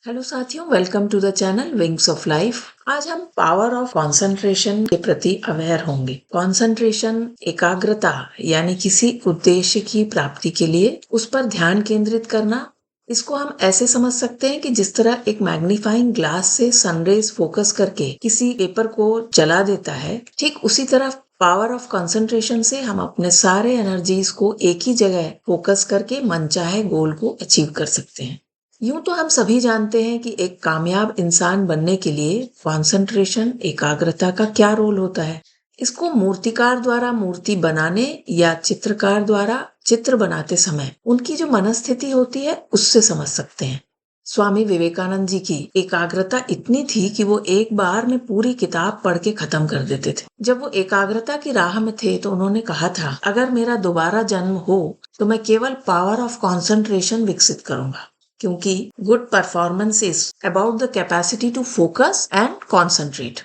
Hello साथियों, welcome to the channel wings of life. आज हम पावर ऑफ कंसंट्रेशन के प्रति अवेयर होंगे। कंसंट्रेशन एकाग्रता यानी किसी उद्देश्य की प्राप्ति के लिए उस पर ध्यान केंद्रित करना। इसको हम ऐसे समझ सकते हैं कि जिस तरह एक मैग्नीफाइंग ग्लास से सनरेज फोकस करके किसी पेपर को जला देता है, ठीक उसी तरह पावर ऑफ कंसंट्रेशन से हम अपने सारे एनर्जीज को एक ही जगह फोकस करके मनचाहे गोल को अचीव कर सकते हैं। यूं तो हम सभी जानते हैं कि एक कामयाब इंसान बनने के लिए कंसंट्रेशन एकाग्रता का क्या रोल होता है। इसको मूर्तिकार द्वारा मूर्ति बनाने या चित्रकार द्वारा चित्र बनाते समय उनकी जो मनस्थिति होती है उससे समझ सकते हैं। स्वामी विवेकानंद जी की एकाग्रता इतनी थी कि वो एक बार में पूरी किताब पढ़ के खत्म कर देते थे। जब वो एकाग्रता की राह में थे तो उन्होंने कहा था, अगर मेरा दोबारा जन्म हो तो मैं केवल पावर ऑफ कंसंट्रेशन विकसित करूंगा, क्योंकि good performance is about the capacity to focus and concentrate.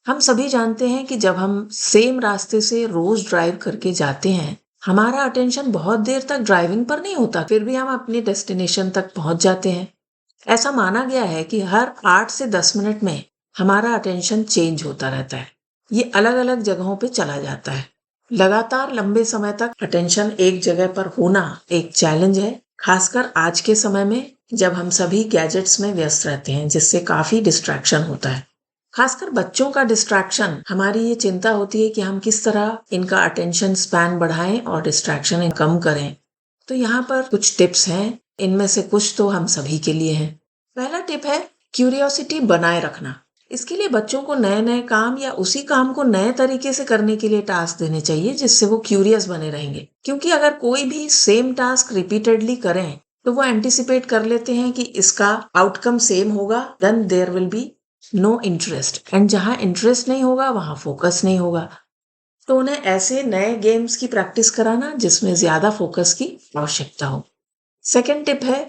हम सभी जानते हैं कि जब हम सेम रास्ते से रोज ड्राइव करके जाते हैं, हमारा अटेंशन बहुत देर तक ड्राइविंग पर नहीं होता, फिर भी हम अपने डेस्टिनेशन तक पहुंच जाते हैं। ऐसा माना गया है कि हर 8 से 10 मिनट में हमारा अटेंशन चेंज होता रहता है। ये अलग अलग जगहों पे चला जाता है। लगातार लंबे समय तक अटेंशन एक जगह पर होना एक चैलेंज है, खासकर आज के समय में जब हम सभी गैजेट्स में व्यस्त रहते हैं, जिससे काफी डिस्ट्रैक्शन होता है। खासकर बच्चों का डिस्ट्रैक्शन, हमारी ये चिंता होती है कि हम किस तरह इनका अटेंशन स्पैन बढ़ाएं और डिस्ट्रैक्शन कम करें। तो यहाँ पर कुछ टिप्स हैं, इनमें से कुछ तो हम सभी के लिए हैं। पहला टिप है क्यूरियोसिटी बनाए रखना। इसके लिए बच्चों को नए नए काम या उसी काम को नए तरीके से करने के लिए टास्क देने चाहिए, जिससे वो क्यूरियस बने रहेंगे। क्योंकि अगर कोई भी सेम टास्क रिपीटेडली करें तो वो एंटिसिपेट कर लेते हैं कि इसका आउटकम सेम होगा, then there will be no interest, and जहां इंटरेस्ट नहीं होगा वहां फोकस नहीं होगा। तो उन्हें ऐसे नए गेम्स की प्रैक्टिस कराना जिसमें ज्यादा फोकस की आवश्यकता हो। सेकेंड टिप है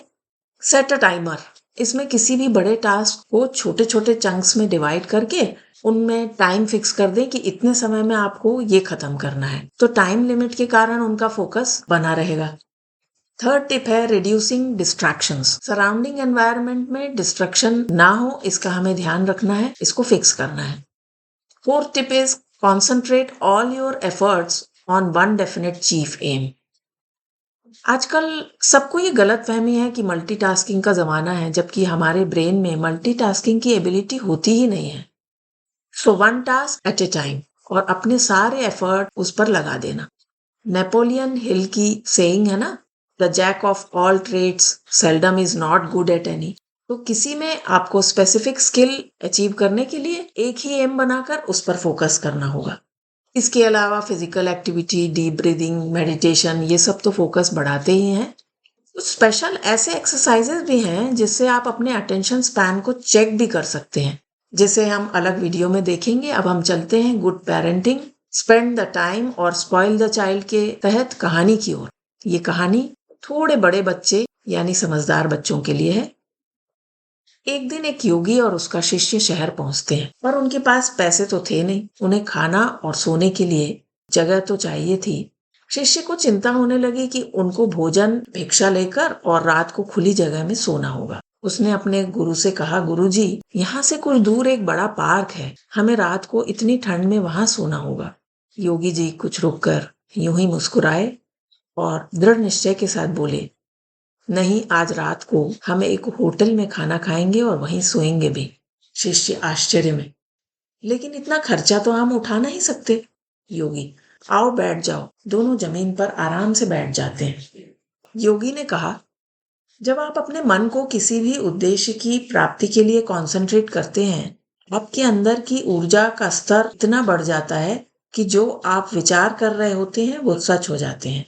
सेट अ टाइमर। इसमें किसी भी बड़े टास्क को छोटे छोटे चंक्स में डिवाइड करके उनमें टाइम फिक्स कर दें कि इतने समय में आपको ये खत्म करना है। तो टाइम लिमिट के कारण उनका फोकस बना रहेगा। थर्ड टिप है रिड्यूसिंग डिस्ट्रैक्शंस। सराउंडिंग एनवायरनमेंट में डिस्ट्रक्शन ना हो, इसका हमें ध्यान रखना है, इसको फिक्स करना है। Fourth tip is concentrate all your efforts on one definite chief aim. आजकल सबको ये गलत फहमी है कि मल्टीटास्किंग का जमाना है, जबकि हमारे ब्रेन में मल्टीटास्किंग की एबिलिटी होती ही नहीं है। So one task at A time, और अपने सारे एफर्ट उस पर लगा देना। नेपोलियन हिल की सेइंग है ना, the jack of all trades seldom is not good at any. तो किसी में आपको स्पेसिफिक स्किल अचीव करने के लिए एक ही एम बनाकर उस पर फोकस करना होगा। इसके अलावा physical activity, deep breathing, meditation, ये सब तो फोकस बढ़ाते ही हैं। कुछ स्पेशल ऐसे एक्सरसाइजेस भी हैं जिससे आप अपने अटेंशन स्पैन को चेक भी कर सकते हैं, जिसे हम अलग वीडियो में देखेंगे। अब हम चलते हैं good parenting, spend the time और स्पॉइल द चाइल्ड के तहत कहानी की ओर। ये कहानी थोड़े बड़े बच्चे यानी समझदार बच्चों के लिए है। एक दिन एक योगी और उसका शिष्य शहर पहुंचते हैं, पर उनके पास पैसे तो थे नहीं। उन्हें खाना और सोने के लिए जगह तो चाहिए थी। शिष्य को चिंता होने लगी कि उनको भोजन भिक्षा लेकर और रात को खुली जगह में सोना होगा। उसने अपने गुरु से कहा, गुरुजी, यहाँ से कुछ दूर एक बड़ा पार्क है, हमें रात को इतनी ठंड में वहां सोना होगा। योगी जी कुछ रुककर यूं ही मुस्कुराए और दृढ़ निश्चय के साथ बोले, नहीं, आज रात को हम एक होटल में खाना खाएंगे और वहीं सोएंगे भी। शिष्य आश्चर्य में, लेकिन इतना खर्चा तो हम उठा नहीं सकते। योगी, आओ बैठ जाओ। दोनों जमीन पर आराम से बैठ जाते हैं। योगी ने कहा, जब आप अपने मन को किसी भी उद्देश्य की प्राप्ति के लिए कंसंट्रेट करते हैं, आपके अंदर की ऊर्जा का स्तर इतना बढ़ जाता है कि जो आप विचार कर रहे होते हैं वो सच हो जाते हैं,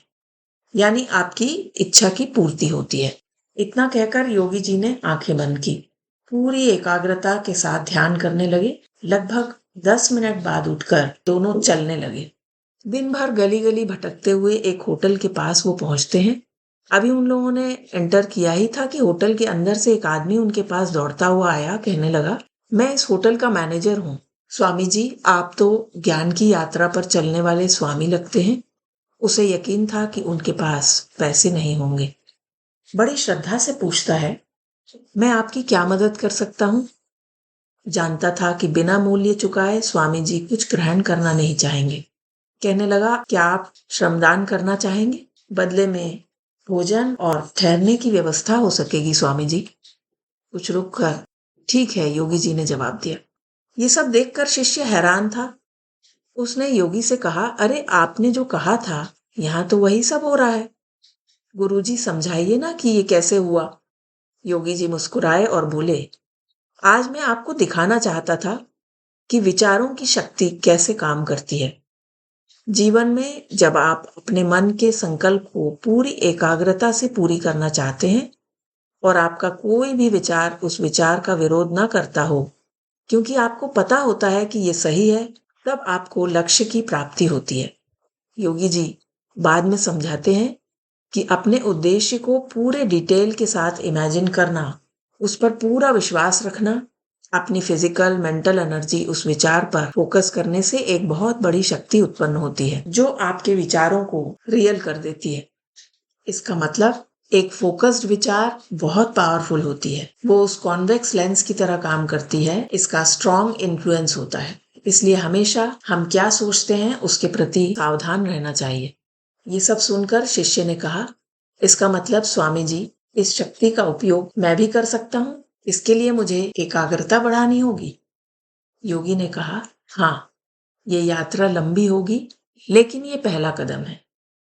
यानी आपकी इच्छा की पूर्ति होती है। इतना कहकर योगी जी ने आंखें बंद की, पूरी एकाग्रता के साथ ध्यान करने लगे। लगभग 10 मिनट बाद उठकर दोनों चलने लगे। दिन भर गली गली भटकते हुए एक होटल के पास वो पहुंचते हैं। अभी उन लोगों ने एंटर किया ही था कि होटल के अंदर से एक आदमी उनके पास दौड़ता हुआ आया। कहने लगा, मैं इस होटल का मैनेजर हूँ। स्वामी जी, आप तो ज्ञान की यात्रा पर चलने वाले स्वामी लगते हैं। उसे यकीन था कि उनके पास पैसे नहीं होंगे। बड़ी श्रद्धा से पूछता है, मैं आपकी क्या मदद कर सकता हूँ? जानता था कि बिना मूल्य चुकाए स्वामी जी कुछ ग्रहण करना नहीं चाहेंगे। कहने लगा, क्या आप श्रमदान करना चाहेंगे? बदले में भोजन और ठहरने की व्यवस्था हो सकेगी स्वामी जी। कुछ रुक कर, ठीक है, योगी जी ने जवाब दिया। ये सब देखकर शिष्य हैरान था। उसने योगी से कहा, अरे आपने जो कहा था यहाँ तो वही सब हो रहा है। गुरुजी समझाइए ना कि ये कैसे हुआ। योगी जी मुस्कुराए और बोले, आज मैं आपको दिखाना चाहता था कि विचारों की शक्ति कैसे काम करती है। जीवन में जब आप अपने मन के संकल्प को पूरी एकाग्रता से पूरी करना चाहते हैं और आपका कोई भी विचार उस विचार का विरोध ना करता हो, क्योंकि आपको पता होता है कि ये सही है, तब आपको लक्ष्य की प्राप्ति होती है। योगी जी बाद में समझाते हैं कि अपने उद्देश्य को पूरे डिटेल के साथ इमेजिन करना, उस पर पूरा विश्वास रखना, अपनी फिजिकल मेंटल एनर्जी उस विचार पर फोकस करने से एक बहुत बड़ी शक्ति उत्पन्न होती है जो आपके विचारों को रियल कर देती है। इसका मतलब एक फोकस्ड विचार बहुत पावरफुल होती है। वो उस कॉन्वेक्स लेंस की तरह काम करती है। इसका स्ट्रॉन्ग इन्फ्लुएंस होता है। इसलिए हमेशा हम क्या सोचते हैं उसके प्रति सावधान रहना चाहिए। ये सब सुनकर शिष्य ने कहा, इसका मतलब स्वामी जी, इस शक्ति का उपयोग मैं भी कर सकता हूँ? इसके लिए मुझे एकाग्रता बढ़ानी होगी? योगी ने कहा, हाँ, ये यात्रा लंबी होगी, लेकिन ये पहला कदम है।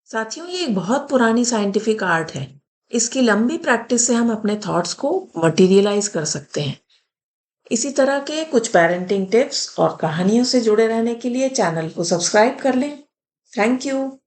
साथियों, ये एक बहुत पुरानी साइंटिफिक आर्ट है। इसकी लंबी प्रैक्टिस से हम अपने थॉट्स को मटेरियलाइज कर सकते हैं। इसी तरह के कुछ पेरेंटिंग टिप्स और कहानियों से जुड़े रहने के लिए चैनल को सब्सक्राइब कर लें। Thank you.